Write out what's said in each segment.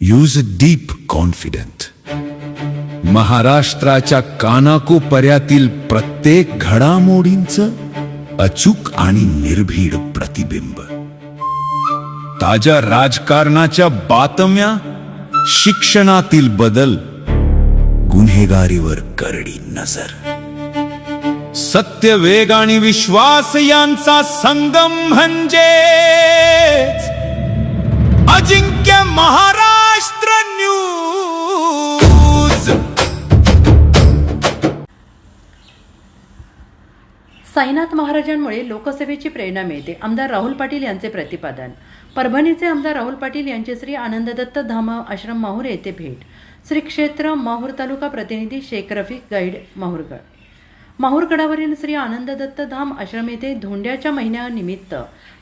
Use deep confident. महाराष्ट्राच्या कानाकोपर्यातील प्रत्येक घडामोडींचं अचूक आणि निर्भीड प्रतिबिंब. ताज्या राजकारणाच्या बातम्या, शिक्षणातील बदल, गुन्हेगारीवर करडी नजर. सत्य, वेग आणि विश्वास यांचा संगम म्हणजे अजिंक्य महाराष्ट्र न्यूज. साईनाथ महाराजांमुळे लोकसेवेची प्रेरणा मिळते, आमदार राहुल पाटील यांचे प्रतिपादन. परभणीचे आमदार राहुल पाटील यांची श्री आनंददत्त धाम आश्रम माहूर येथे भेट. श्री क्षेत्र माहूर तालुका प्रतिनिधी शेख रफिक, गाईड माहूरगड. माहूरगडावरील श्री आनंददत्त धाम आश्रम येथे धोंड्याच्या महिन्यानिमित्त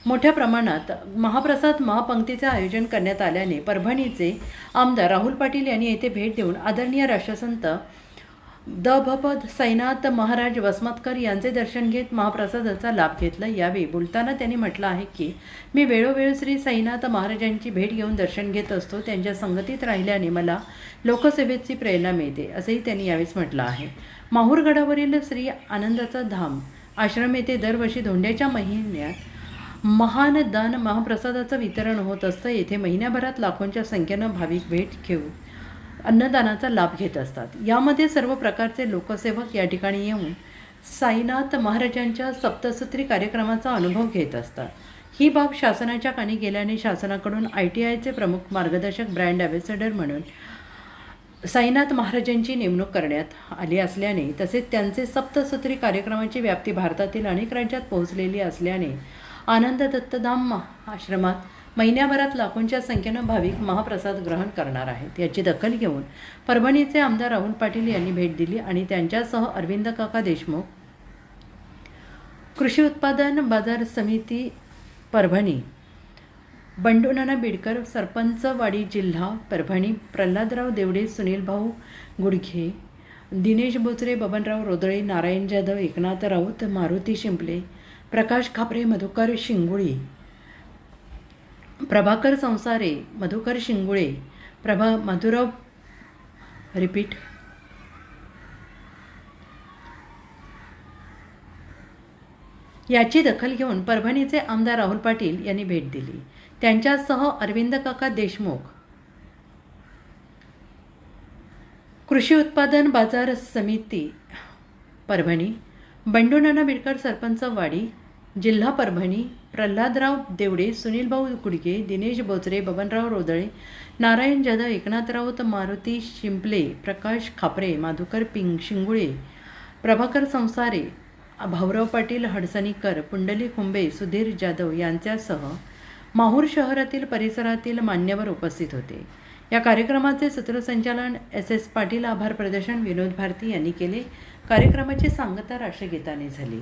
मोठ्या प्रमाणात महाप्रसाद महापंक्तीचे आयोजन करण्यात आल्याने परभणीचे आमदार राहुल पाटील यांनी येथे भेट देऊन आदरणीय राष्ट्रसंत द.भ.प. साईनाथ महाराज वसमतकर यांचे दर्शन घेत महाप्रसादाचा लाभ घेतला. यावेळी बोलताना त्यांनी म्हटलं आहे की मी वेळोवेळी श्री साईनाथ महाराजांची भेट घेऊन दर्शन घेत असतो. त्यांच्या संगतीत राहिल्याने मला लोकसेवेची प्रेरणा मिळते, असंही त्यांनी यावेळेस म्हटलं आहे. माहूरगडावरील श्री आनंदाचा धाम आश्रम येथे दरवर्षी धोंड्याच्या महिन्यात महान दान महाप्रसादाचं वितरण होत असतं. येथे महिन्याभरात लाखोंच्या संख्येनं भाविक भेट घेऊन अन्नदानाचा लाभ घेत असतात. यामध्ये सर्व प्रकारचे लोकसेवक या ठिकाणी येऊन साईनाथ महाराजांच्या सप्तसूत्री कार्यक्रमाचा अनुभव घेत असतात. ही बाब शासनाच्या कानी गेल्याने शासनाकडून ITIचे प्रमुख मार्गदर्शक ब्रँड ॲम्बॅसेडर म्हणून साईनाथ महाराजांची नेमणूक करण्यात आली असल्याने तसेच त्यांचे सप्तसूत्री कार्यक्रमाची व्याप्ती भारतातील अनेक राज्यात पोहोचलेली असल्याने आनंद दत्तधाम आश्रमात महिन्याभरात लाखोंच्या संख्येनं भाविक महाप्रसाद ग्रहण करणार आहेत. याची दखल घेऊन परभणीचे आमदार राहुल पाटील यांनी भेट दिली आणि त्यांच्यासह अरविंद काका देशमुख, कृषी उत्पादन बाजार समिती परभणी, बंडू नाना बिडकर, सरपंच वाडी जिल्हा परभणी, प्रल्हादराव देवडे, सुनील भाऊ गुडघे, दिनेश बोचरे, बबनराव रोदळे, नारायण जाधव, एकनाथ राऊत, मारुती शिंपले, प्रकाश खापरे, मधुकर शिंगुळे, प्रभाकर संसारे, मधुकर शिंगुळे, मधुराव रिपीट याची दखल घेऊन परभणीचे आमदार राहुल पाटील यांनी भेट दिली. त्यांच्यासह अरविंद काका देशमुख, कृषी उत्पादन बाजार समिती परभणी, बंडू नाना बिडकर, सरपंच वाडी जिल्हा परभणी, प्रल्हादराव देवडे, सुनील भाऊ गुडगे, दिनेश बोचरे, बबनराव रोदळे, नारायण जाधव, एकनाथ राऊत, मारुती शिंपले, प्रकाश खापरे, मधुकर शिंगुळे, प्रभाकर संसारे, भाऊराव पाटील हडसणीकर, पुंडलिक हुंबे, सुधीर जाधव यांच्यासह माहूर शहरातील परिसरातील मान्यवर उपस्थित होते. या कार्यक्रमाचे सूत्रसंचालन SS पाटील, आभार प्रदर्शन विनोद भारती यांनी केले. कार्यक्रमाची सांगता राष्ट्रगीताने झाली.